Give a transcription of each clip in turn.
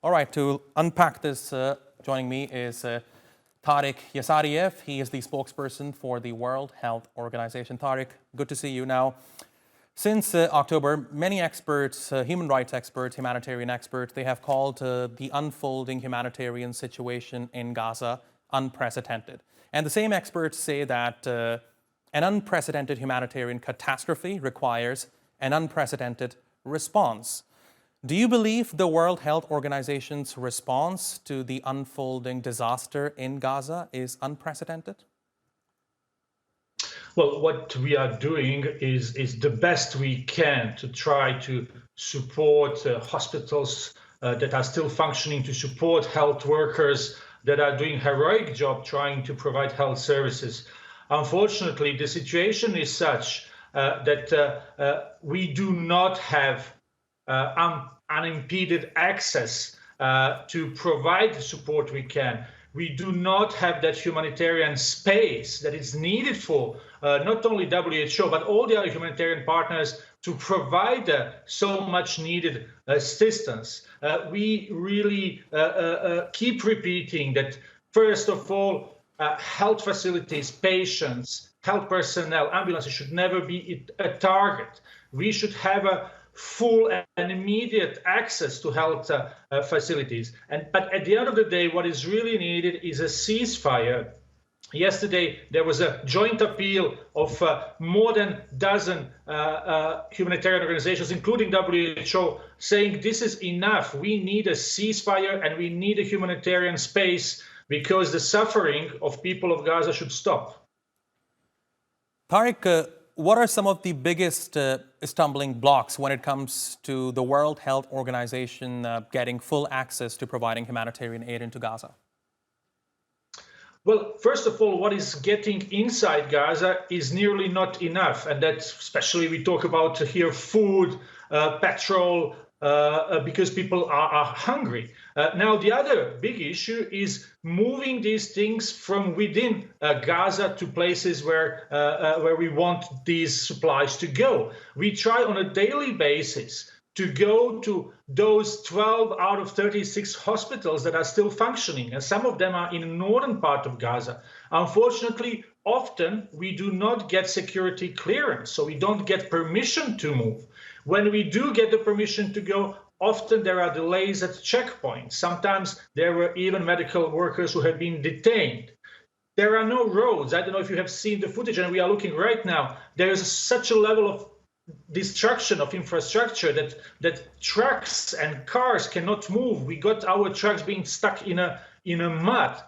All right, to unpack this, joining me is Tarik Jasarevic. He is the spokesperson for the World Health Organization. Tarik, good to see you. Now, since October, many experts, human rights experts, humanitarian experts, they have called the unfolding humanitarian situation in Gaza unprecedented. And the same experts say that an unprecedented humanitarian catastrophe requires an unprecedented response. Do you believe the World Health Organization's response to the unfolding disaster in Gaza is unprecedented? Well, what we are doing is the best we can to try to support hospitals that are still functioning, to support health workers that are doing heroic job trying to provide health services. Unfortunately, the situation is such that we do not have unimpeded access to provide the support we can. We do not have that humanitarian space that is needed for not only WHO, but all the other humanitarian partners to provide so much needed assistance. We really keep repeating that, first of all, health facilities, patients, health personnel, ambulances should never be a target. We should have a full and immediate access to health facilities. But at the end of the day, what is really needed is a ceasefire. Yesterday, there was a joint appeal of more than a dozen humanitarian organizations, including WHO, saying this is enough. We need a ceasefire and we need a humanitarian space because the suffering of people of Gaza should stop. Tarik, what are some of the biggest stumbling blocks when it comes to the World Health Organization getting full access to providing humanitarian aid into Gaza? Well, first of all, what is getting inside Gaza is nearly not enough. And that's especially we talk about here food, petrol, because people are hungry. Now, the other big issue is moving these things from within Gaza to places where we want these supplies to go. We try on a daily basis to go to those 12 out of 36 hospitals that are still functioning, and some of them are in the northern part of Gaza. Unfortunately, often we do not get security clearance, so we don't get permission to move. When we do get the permission to go, often there are delays at checkpoints. Sometimes there were even medical workers who have been detained. There are no roads. I don't know if you have seen the footage, and we are looking right now. There is such a level of destruction of infrastructure that trucks and cars cannot move. We got our trucks being stuck in a mud.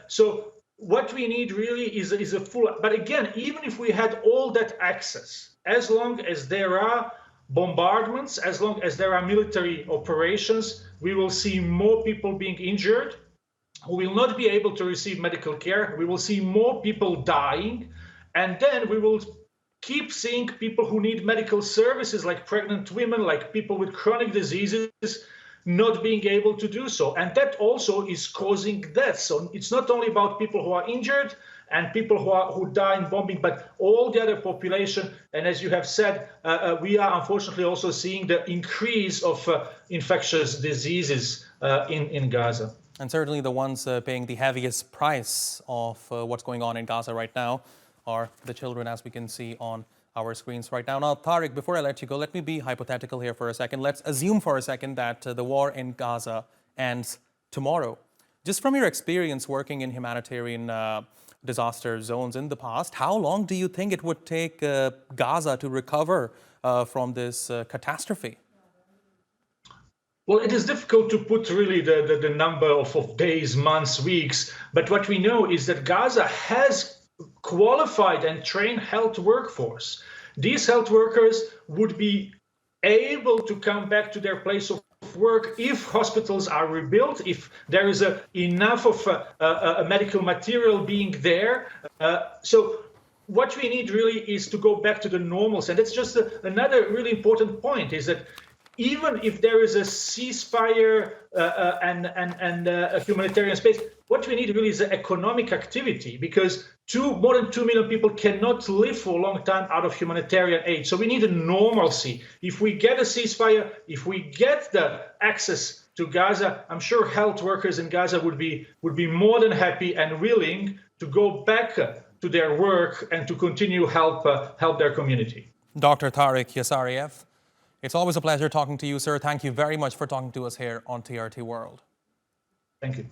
So what we need really is a full. But again, even if we had all that access, as long as there are bombardments, as long as there are military operations, we will see more people being injured, who will not be able to receive medical care. We will see more people dying, and then we will keep seeing people who need medical services, like pregnant women, like people with chronic diseases, not being able to do so. And that also is causing deaths. So it's not only about people who are injured and people who die in bombing, but all the other population. And as you have said, we are unfortunately also seeing the increase of infectious diseases in Gaza. And certainly the ones paying the heaviest price of what's going on in Gaza right now are the children, as we can see on our screens right now. Now, Tarik, before I let you go, let me be hypothetical here for a second. Let's assume for a second that the war in Gaza ends tomorrow. Just from your experience working in humanitarian disaster zones in the past, how long do you think it would take Gaza to recover from this catastrophe? Well, it is difficult to put really the number of days, months, weeks. But what we know is that Gaza has qualified and trained health workforce. These health workers would be able to come back to their place of work if hospitals are rebuilt, if there is enough of medical material being there. So what we need really is to go back to the normalcy. And that's just another really important point, is that even if there is a ceasefire and a humanitarian space, what we need really is economic activity, because more than 2 million people cannot live for a long time out of humanitarian aid. So we need a normalcy. If we get a ceasefire, if we get the access to Gaza, I'm sure health workers in Gaza would be more than happy and willing to go back to their work and to continue help their community. Dr. Tarik Jasarevic, it's always a pleasure talking to you, sir. Thank you very much for talking to us here on TRT World. Thank you.